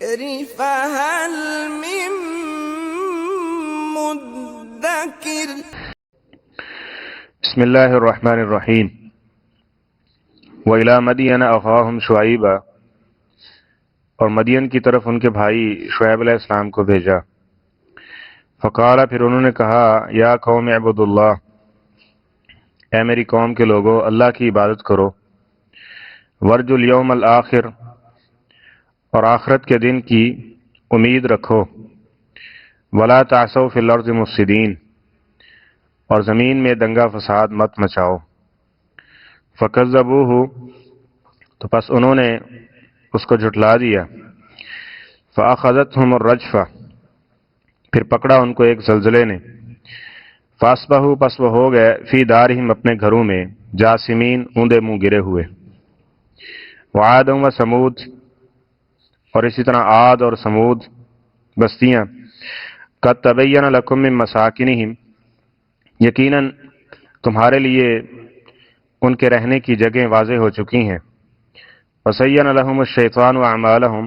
الذكر فهل من مدكر بسم اللہ الرحمن الرحیم وَإِلَى مَدْيَنَ أَخَاهُمْ شُعَيْبًا، اور مدین کی طرف ان کے بھائی شعیب علیہ السلام کو بھیجا۔ فقال، پھر انہوں نے کہا، یا قوم اعبدوا اللہ، اے میری قوم کے لوگو اللہ کی عبادت کرو، ورجو الیوم الآخر، اور آخرت کے دن کی امید رکھو، ولا تعثوا فی الارض مفسدین، اور زمین میں دنگا فساد مت مچاؤ۔ فکذبوہ، تو پس انہوں نے اس کو جھٹلا دیا۔ فاخذتہم الرجفہ، پھر پکڑا ان کو ایک زلزلے نے۔ فاصبحوا، پس وہ ہو گئے، فی دارہم، اپنے گھروں میں، جاسمین، اوندے منہ گرے ہوئے۔ وعاد و سمود، اور اسی طرح عاد اور سمود بستیاں، قد تبین لکم من مساکنہم، یقیناً تمہارے لیے ان کے رہنے کی جگہیں واضح ہو چکی ہیں۔ وَزَيَّنَ لَهُمُ الشَّيْطَانُ أَعْمَالَهُمْ،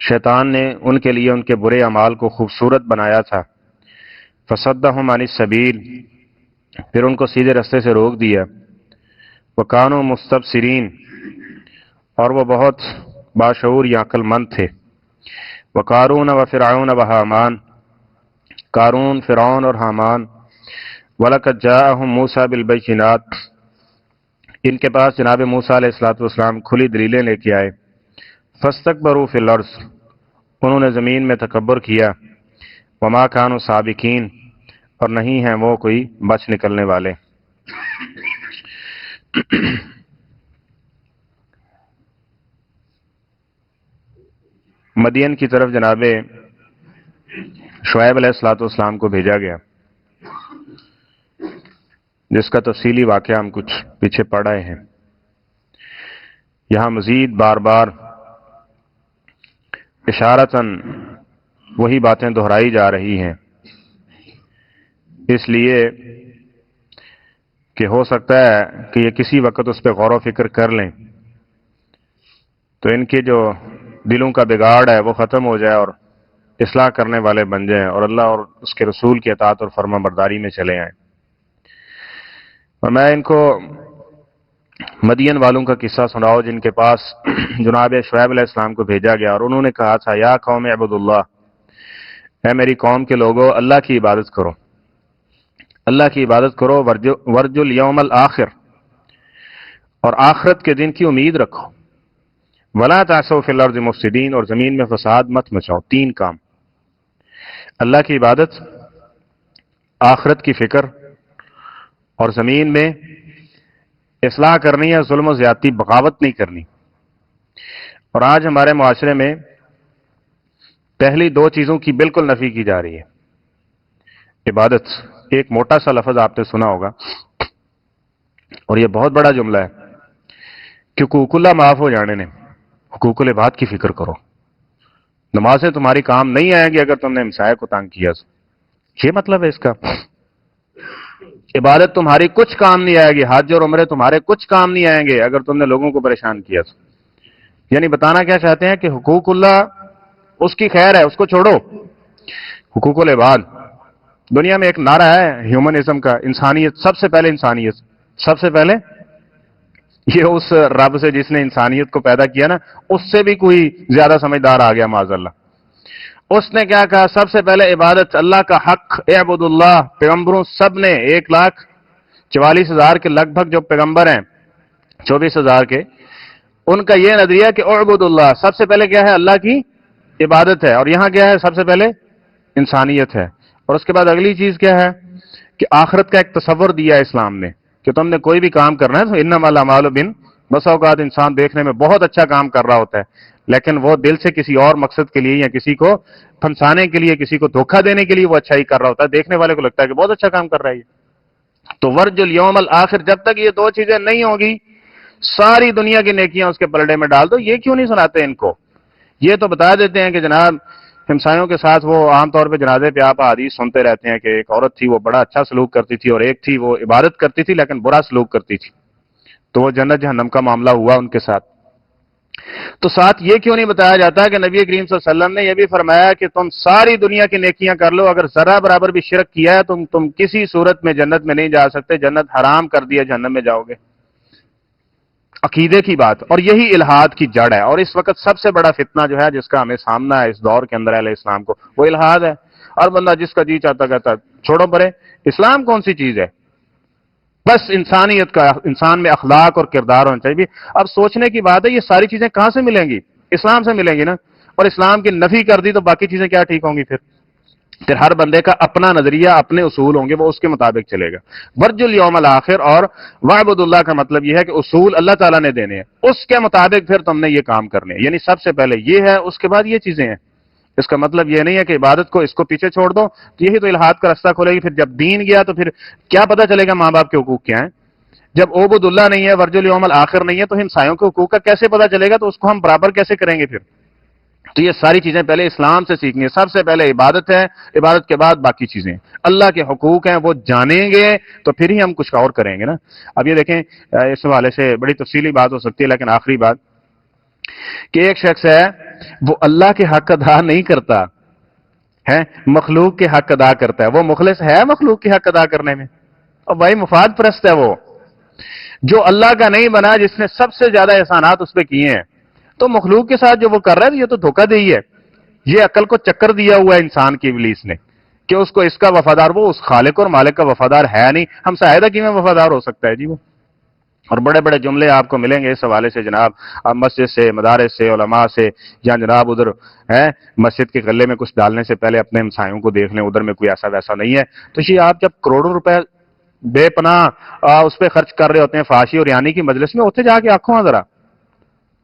شیطان نے ان کے لیے ان کے برے اعمال کو خوبصورت بنایا تھا۔ فَصَدَّهُمْ عَنِ السَّبِيلِ، پھر ان کو سیدھے رستے سے روک دیا۔ وَكَانُوا مُسْتَبْصِرِينَ، اور وہ بہت باشعور یا عقل مند تھے۔ وَقَارُونَ وَفِرْعَوْنَ وَحَامَانَ، قارون، فرعون اور حامان۔ وَلَقَدْ جَاءَهُم مُوسَىٰ بِالْبَيِّنَاتِ، ان کے پاس جناب موسیٰ علیہ السلام کھلی دلیلیں لے کے آئے۔ فَاسْتَكْبَرُوا فِي الْأَرْضِ، انہوں نے زمین میں تکبر کیا۔ وَمَا كَانُوا سَابِقِينَ، اور نہیں ہیں وہ کوئی بچ نکلنے والے۔ مدین کی طرف جناب شعیب علیہ السلام کو بھیجا گیا، جس کا تفصیلی واقعہ ہم کچھ پیچھے پڑھ رہے ہیں۔ یہاں مزید بار بار اشارتاً وہی باتیں دہرائی جا رہی ہیں، اس لیے کہ ہو سکتا ہے کہ یہ کسی وقت اس پہ غور و فکر کر لیں تو ان کے جو دلوں کا بگاڑ ہے وہ ختم ہو جائے اور اصلاح کرنے والے بن جائیں اور اللہ اور اس کے رسول کی اطاعت اور فرما برداری میں چلے آئیں۔ اور میں ان کو مدین والوں کا قصہ سناؤ جن کے پاس جناب شعیب علیہ السلام کو بھیجا گیا، اور انہوں نے کہا تھا، یا قوم اعبدوا اللہ، اے میری قوم کے لوگو اللہ کی عبادت کرو، اللہ کی عبادت کرو، ورجو الیوم الآخر، اور آخرت کے دن کی امید رکھو، ولا تعثوا فی الارض مفسدین، اور زمین میں فساد مت مچاؤ۔ تین کام، اللہ کی عبادت، آخرت کی فکر، اور زمین میں اصلاح کرنی ہے، ظلم و زیادتی، بغاوت نہیں کرنی۔ اور آج ہمارے معاشرے میں پہلی دو چیزوں کی بالکل نفی کی جا رہی ہے۔ عبادت، ایک موٹا سا لفظ آپ نے سنا ہوگا، اور یہ بہت بڑا جملہ ہے کہ حقوق اللہ معاف ہو جانے نے، حقوق العباد کی فکر کرو۔ نمازیں تمہاری کام نہیں آئیں گی اگر تم نے ہمسایہ کو تنگ کیا تو، یہ مطلب ہے اس کا۔ عبادت تمہاری کچھ کام نہیں آئے گی، حج اور عمرے تمہارے کچھ کام نہیں آئیں گے اگر تم نے لوگوں کو پریشان کیا تو۔ یعنی بتانا کیا چاہتے ہیں کہ حقوق اللہ اس کی خیر ہے، اس کو چھوڑو۔ حقوق العباد، دنیا میں ایک نعرہ ہے ہیومنزم کا، انسانیت، سب سے پہلے انسانیت، سب سے پہلے۔ یہ اس رب سے جس نے انسانیت کو پیدا کیا نا، اس سے بھی کوئی زیادہ سمجھدار آ گیا معاذ اللہ۔ اس نے کیا کہا؟ سب سے پہلے عبادت، اللہ کا حق، اعبد اللہ۔ پیغمبروں سب نے 1,44,000 کے لگ بھگ جو پیغمبر ہیں، 24,000 کے، ان کا یہ نظریہ کہ اعبد اللہ، سب سے پہلے کیا ہے؟ اللہ کی عبادت ہے۔ اور یہاں کیا ہے؟ سب سے پہلے انسانیت ہے۔ اور اس کے بعد اگلی چیز کیا ہے کہ آخرت کا ایک تصور دیا ہے اسلام نے کہ تم نے کوئی بھی کام کرنا ہے تو انما الاعمال بس اوقات انسان دیکھنے میں بہت اچھا کام کر رہا ہوتا ہے، لیکن وہ دل سے کسی اور مقصد کے لیے یا کسی کو پھنسانے کے لیے، کسی کو دھوکہ دینے کے لیے وہ اچھائی کر رہا ہوتا ہے۔ دیکھنے والے کو لگتا ہے کہ بہت اچھا کام کر رہا ہے یہ۔ تو ورج الیوم الآخر، جب تک یہ دو چیزیں نہیں ہوگی ساری دنیا کی نیکیاں اس کے پلڑے میں ڈال دو۔ یہ کیوں نہیں سناتے ان کو؟ یہ تو بتا دیتے ہیں کہ جناب ہمسایوں کے ساتھ وہ عام طور پہ جنازے پہ آپ حدیث سنتے رہتے ہیں کہ ایک عورت تھی وہ بڑا اچھا سلوک کرتی تھی، اور ایک تھی وہ عبادت کرتی تھی لیکن برا سلوک کرتی تھی، تو وہ جنت جہنم کا معاملہ ہوا ان کے ساتھ۔ تو ساتھ یہ کیوں نہیں بتایا جاتا کہ نبی کریم صلی اللہ علیہ وسلم نے یہ بھی فرمایا کہ تم ساری دنیا کی نیکیاں کر لو، اگر ذرہ برابر بھی شرک کیا ہے تم کسی صورت میں جنت میں نہیں جا سکتے، جنت حرام کر دیا، جہنم میں جاؤ گے۔ عقیدے کی بات، اور یہی الہاد کی جڑ ہے، اور اس وقت سب سے بڑا فتنہ جو ہے جس کا ہمیں سامنا ہے اس دور کے اندر اہل اسلام کو، وہ الہاد ہے۔ اور بندہ جس کا جی چاہتا کہتا چھوڑو پرے، اسلام کون سی چیز ہے؟ بس انسانیت کا، انسان میں اخلاق اور کردار ہونا چاہیے۔ اب سوچنے کی بات ہے یہ ساری چیزیں کہاں سے ملیں گی؟ اسلام سے ملیں گی نا، اور اسلام کی نفی کر دی تو باقی چیزیں کیا ٹھیک ہوں گی؟ پھر ہر بندے کا اپنا نظریہ، اپنے اصول ہوں گے، وہ اس کے مطابق چلے گا۔ ورج الیوم الاخر اور وعبد اللہ کا مطلب یہ ہے کہ اصول اللہ تعالیٰ نے دینے ہیں، اس کے مطابق پھر تم نے یہ کام کرنے ہیں، یعنی سب سے پہلے یہ ہے، اس کے بعد یہ چیزیں ہیں۔ اس کا مطلب یہ نہیں ہے کہ عبادت کو اس کو پیچھے چھوڑ دو، یہی تو الہاد کا راستہ کھولے گی۔ پھر جب دین گیا تو پھر کیا پتہ چلے گا ماں باپ کے حقوق کیا ہیں؟ جب عبد اللہ نہیں ہے، ورج الیوم الاخر نہیں ہے، تو ہمسایوں کے حقوق کا کیسے پتہ چلے گا؟ تو اس کو ہم برابر کیسے کریں گے پھر؟ تو یہ ساری چیزیں پہلے اسلام سے سیکھنی ہے۔ سب سے پہلے عبادت ہے، عبادت کے بعد باقی چیزیں، اللہ کے حقوق ہیں وہ جانیں گے تو پھر ہی ہم کچھ اور کریں گے نا۔ اب یہ دیکھیں، اس حوالے سے بڑی تفصیلی بات ہو سکتی ہے، لیکن آخری بات کہ ایک شخص ہے وہ اللہ کے حق ادا نہیں کرتا ہے، مخلوق کے حق ادا کرتا ہے۔ وہ مخلص ہے مخلوق کے حق ادا کرنے میں؟ اور بھائی مفاد پرست ہے وہ، جو اللہ کا نہیں بنا، جس نے سب سے زیادہ احسانات اس پہ کیے ہیں، تو مخلوق کے ساتھ جو وہ کر رہا ہے یہ تو دھوکہ دہی ہے۔ یہ عقل کو چکر دیا ہوا ہے انسان کی ابلیس نے کہ اس کو اس کا وفادار، وہ اس خالق اور مالک کا وفادار ہے نہیں، ہم سایدہ کی میں وفادار ہو سکتا ہے جی وہ؟ اور بڑے بڑے جملے آپ کو ملیں گے اس حوالے سے جناب، آپ مسجد سے، مدارس سے، علماء سے، یا جناب ادھر ہے مسجد کے غلے میں کچھ ڈالنے سے پہلے اپنے ہمسایوں کو دیکھ لیں ادھر میں کوئی ایسا ویسا نہیں ہے۔ تو یہ آپ جب کروڑوں روپے بے پناہ اس پہ خرچ کر رہے ہوتے ہیں فحاشی اور یعنی کی مجلس میں، اتنے جا کے آنکھوں ہاں ذرا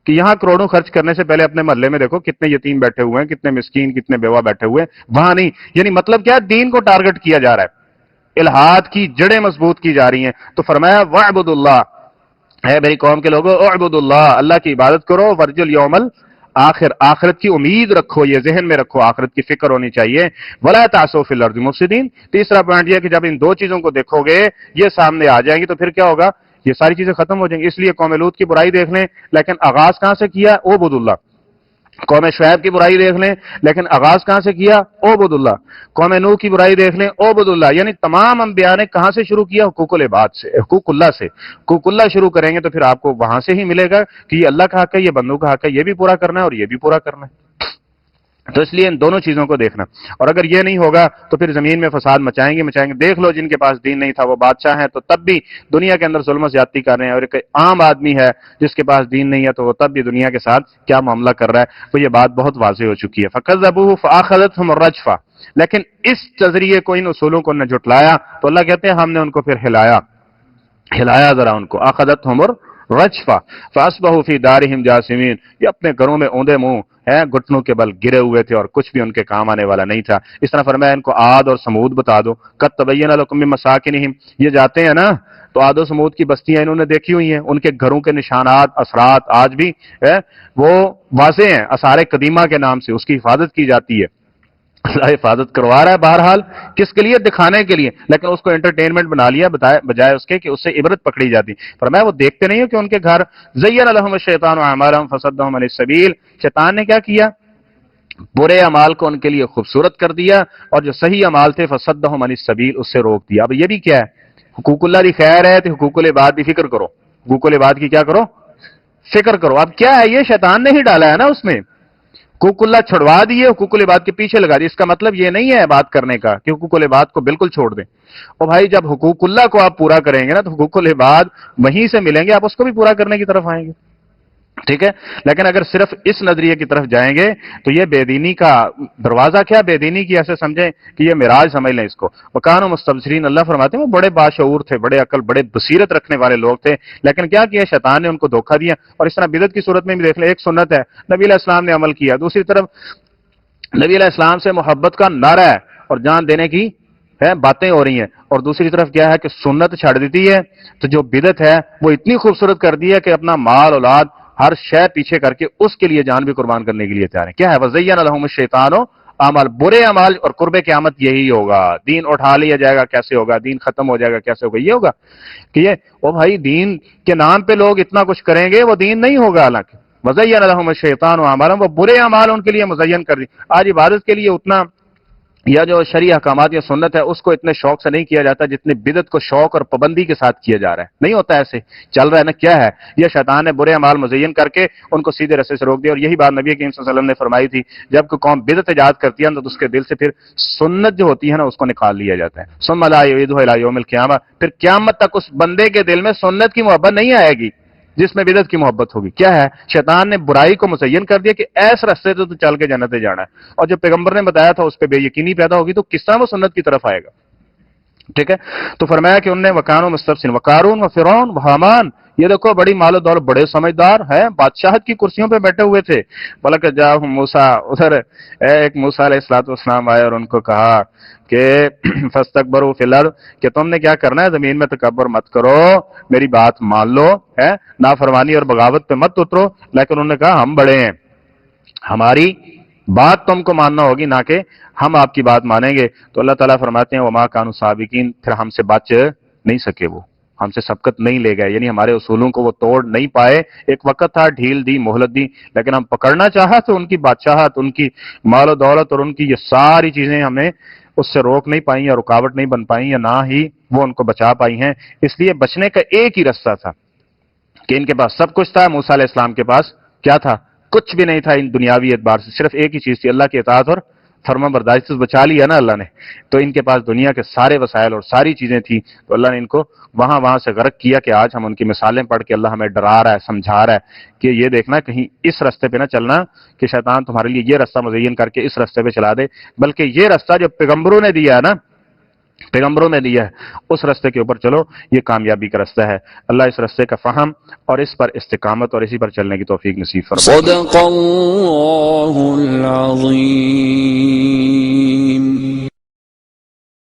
کہ یہاں کروڑوں خرچ کرنے سے پہلے اپنے محلے میں دیکھو کتنے یتیم بیٹھے ہوئے ہیں، کتنے مسکین، کتنے بیوہ بیٹھے ہوئے ہیں، وہاں نہیں۔ یعنی مطلب کیا ہے؟ دین کو ٹارگٹ کیا جا رہا ہے، الہاد کی جڑیں مضبوط کی جا رہی ہیں۔ تو فرمایا وَاعْبُدُ اللَّهَ، اے میری قوم کے لوگوں اعبدوا اللہ، اللہ کی عبادت کرو، ورج الیوم الاخر، آخرت کی امید رکھو، یہ ذہن میں رکھو، آخرت کی فکر ہونی چاہیے۔ وَلَا تَعْثُوا فِي الْأَرْضِ مُفْسِدِينَ، تیسرا پوائنٹ یہ ہے کہ جب ان دو چیزوں کو دیکھو گے، یہ سامنے آ جائیں گی تو پھر کیا ہوگا؟ یہ ساری چیزیں ختم ہو جائیں گی۔ اس لیے قوم لوط کی برائی دیکھ لیں، لیکن آغاز کہاں سے کیا؟ اعبدوا اللہ۔ قوم شعیب کی برائی دیکھ لیں، لیکن آغاز کہاں سے کیا؟ اعبدوا اللہ۔ قوم نوح کی برائی دیکھ لیں، اعبدوا اللہ۔ یعنی تمام انبیاء نے کہاں سے شروع کیا؟ حقوق العباد سے، حقوق اللہ سے۔ حقوق اللہ شروع کریں گے تو پھر آپ کو وہاں سے ہی ملے گا کہ یہ اللہ کا حق ہے، یہ بندوں کا حق ہے، یہ بھی پورا کرنا ہے اور یہ بھی پورا کرنا ہے۔ تو اس لیے ان دونوں چیزوں کو دیکھنا، اور اگر یہ نہیں ہوگا تو پھر زمین میں فساد مچائیں گے۔ دیکھ لو جن کے پاس دین نہیں تھا وہ بادشاہ ہیں تو تب بھی دنیا کے اندر ظلم و زیادتی کر رہے ہیں، اور ایک عام آدمی ہے جس کے پاس دین نہیں ہے تو وہ تب بھی دنیا کے ساتھ کیا معاملہ کر رہا ہے، تو یہ بات بہت واضح ہو چکی ہے۔ فَكَذَّبُوهُ فَأَخَذَتْهُمُ الرَّجْفَةُ، لیکن اس نظریے کو، ان اصولوں کو نے جھٹلایا تو اللہ کہتے ہیں ہم نے ان کو پھر ہلایا ذرا ان کو، اخذتهم الرجفہ فاصبحوا فی دارہم جاثمین، یہ اپنے گھروں میں اوندے منہ گھٹنوں کے بل گرے ہوئے تھے اور کچھ بھی ان کے کام آنے والا نہیں تھا۔ اس طرح فرمایا ان کو عاد اور سمود بتا دو، قد تبین لکم من مساکنہم، یہ جاتے ہیں نا تو عاد و سمود کی بستیاں انہوں نے دیکھی ہوئی ہیں، ان کے گھروں کے نشانات، اثرات آج بھی وہ واضح ہیں، آثار قدیمہ کے نام سے اس کی حفاظت کی جاتی ہے۔ اللہ حفاظت کروا رہا ہے بہرحال، کس کے لیے؟ دکھانے کے لیے، لیکن اس کو انٹرٹینمنٹ بنا لیا بجائے اس کے کہ اس سے عبرت پکڑی جاتی۔ فرمایا وہ دیکھتے نہیں ہو کہ ان کے گھر زین لهم الشیطان اعمالهم فصدهم عن السبیل، شیطان نے کیا کیا؟ برے اعمال کو ان کے لیے خوبصورت کر دیا، اور جو صحیح اعمال تھے فصدهم عن السبیل، اس سے روک دیا۔ اب یہ بھی کیا ہے؟ حقوق اللہ کی خیر ہے تو حقوق العباد کی فکر کرو، حقوق العباد کی کیا کرو؟ فکر کرو۔ اب کیا ہے؟ یہ شیطان نے ہی ڈالا ہے نا اس میں، حقوق اللہ چھڑوا دیے، حقوق العباد کے پیچھے لگا دیے۔ اس کا مطلب یہ نہیں ہے بات کرنے کا کہ حقوق العباد کو بالکل چھوڑ دیں، اور بھائی جب حقوق اللہ کو آپ پورا کریں گے نا تو حقوق العباد وہیں سے ملیں گے، آپ اس کو بھی پورا کرنے کی طرف آئیں گے، ٹھیک ہے؟ لیکن اگر صرف اس نظریے کی طرف جائیں گے تو یہ بے دینی کا دروازہ، کیا بے دینی کی ایسے سمجھیں کہ یہ معراج سمجھ لیں اس کو۔ وکانوا مستبصرین، اللہ فرماتے ہیں وہ بڑے باشعور تھے، بڑے عقل، بڑے بصیرت رکھنے والے لوگ تھے، لیکن کیا کیا؟ شیطان نے ان کو دھوکہ دیا۔ اور اس طرح بدعت کی صورت میں بھی دیکھ لیں، ایک سنت ہے نبی علیہ السلام نے عمل کیا، دوسری طرف نبی علیہ السلام سے محبت کا نعرہ ہے اور جان دینے کی باتیں ہو رہی ہیں، اور دوسری طرف کیا ہے کہ سنت چھڑ دیتی ہے، تو جو بدعت ہے وہ اتنی خوبصورت کر دی ہے کہ اپنا مال اولاد ہر شے پیچھے کر کے اس کے لیے جان بھی قربان کرنے کے لیے تیار ہے۔ کیا ہے؟ وَزَيَّنَ لَهُمُ الشَّيْطَانُ اعمال، برے اعمال، اور قرب قیامت یہی ہوگا، دین اٹھا لیا جائے گا کیسے ہوگا، دین ختم ہو جائے گا کیسے ہوگا، یہ ہوگا کہ یہ بھائی دین کے نام پہ لوگ اتنا کچھ کریں گے، وہ دین نہیں ہوگا، حالانکہ وزین لهم الشیطان اعمالهم، وہ برے اعمال ان کے لیے مزین کر دی. آج عبادت کے لیے اتنا یا جو شرعی احکامات یا سنت ہے اس کو اتنے شوق سے نہیں کیا جاتا جتنے بدعت کو شوق اور پابندی کے ساتھ کیا جا رہا ہے. نہیں ہوتا ایسے چل رہا ہے نا. کیا ہے یہ؟ شیطان نے برے اعمال مزین کر کے ان کو سیدھے رستے سے روک دیا. اور یہی بات نبی کریم صلی اللہ علیہ وسلم نے فرمائی تھی، جب کوئی قوم بدعت ایجاد کرتی ہے تو اس کے دل سے پھر سنت جو ہوتی ہے نا اس کو نکال لیا جاتا ہے. ثم لا یعیدہ الی یوم القیامہ، پھر قیامت تک اس بندے کے دل میں سنت کی محبت نہیں آئے گی جس میں بدعت کی محبت ہوگی. کیا ہے؟ شیطان نے برائی کو مزین کر دیا کہ ایس رستے سے تو چل کے جنت جانا ہے، اور جب پیغمبر نے بتایا تھا اس پہ بے یقینی پیدا ہوگی تو کس طرح وہ سنت کی طرف آئے گا. ٹھیک ہے. تو فرمایا کہ انہوں نے وکانو مستبصرین وقارون و فرعون و حامان، یہ دیکھو بڑی مال و دولت، بڑے سمجھدار ہیں، بادشاہت کی کرسیوں پہ بیٹھے ہوئے تھے. بلکہ جاءہم موسیٰ، ادھر ایک موسیٰ علیہ السلام آئے اور ان کو کہا کہ فاستکبروا فی الارض، کہ تم نے کیا کرنا ہے، زمین میں تکبر مت کرو، میری بات مان لو، ہے نافرمانی اور بغاوت پہ مت اترو. لیکن انہوں نے کہا ہم بڑے ہیں، ہماری بات تم کو ماننا ہوگی، نہ کہ ہم آپ کی بات مانیں گے. تو اللہ تعالیٰ فرماتے ہیں وما کانوا سابقین، پھر ہم سے بچ نہیں سکے، وہ ہم سے سبقت نہیں لے گئے، یعنی ہمارے اصولوں کو وہ توڑ نہیں پائے. ایک وقت تھا، ڈھیل دی، مہلت دی، لیکن ہم پکڑنا چاہا تو ان کی بادشاہت، ان کی مال و دولت اور ان کی یہ ساری چیزیں ہمیں اس سے روک نہیں پائیں یا رکاوٹ نہیں بن پائیں، یا نہ ہی وہ ان کو بچا پائی ہیں. اس لیے بچنے کا ایک ہی رستہ تھا کہ ان کے پاس سب کچھ تھا، موسیٰ علیہ السلام کے پاس کیا تھا؟ کچھ بھی نہیں تھا ان دنیاوی اعتبار سے. صرف ایک ہی چیز تھی، اللہ کی اطاعت اور فرما برداری سے بچا لیا نا اللہ نے. تو ان کے پاس دنیا کے سارے وسائل اور ساری چیزیں تھیں، تو اللہ نے ان کو وہاں سے غرق کیا کہ آج ہم ان کی مثالیں پڑھ کے اللہ ہمیں ڈرا رہا ہے، سمجھا رہا ہے کہ یہ دیکھنا کہیں اس رستے پہ نہ چلنا کہ شیطان تمہارے لیے یہ رستہ مزین کر کے اس رستے پہ چلا دے، بلکہ یہ رستہ جو پیغمبروں نے دیا ہے نا، پیغمبروں نے دیا ہے، اس رستے کے اوپر چلو، یہ کامیابی کا رستہ ہے. اللہ اس رستے کا فہم اور اس پر استقامت اور اسی پر چلنے کی توفیق نصیب فرمائے. صدق اللہ العظیم.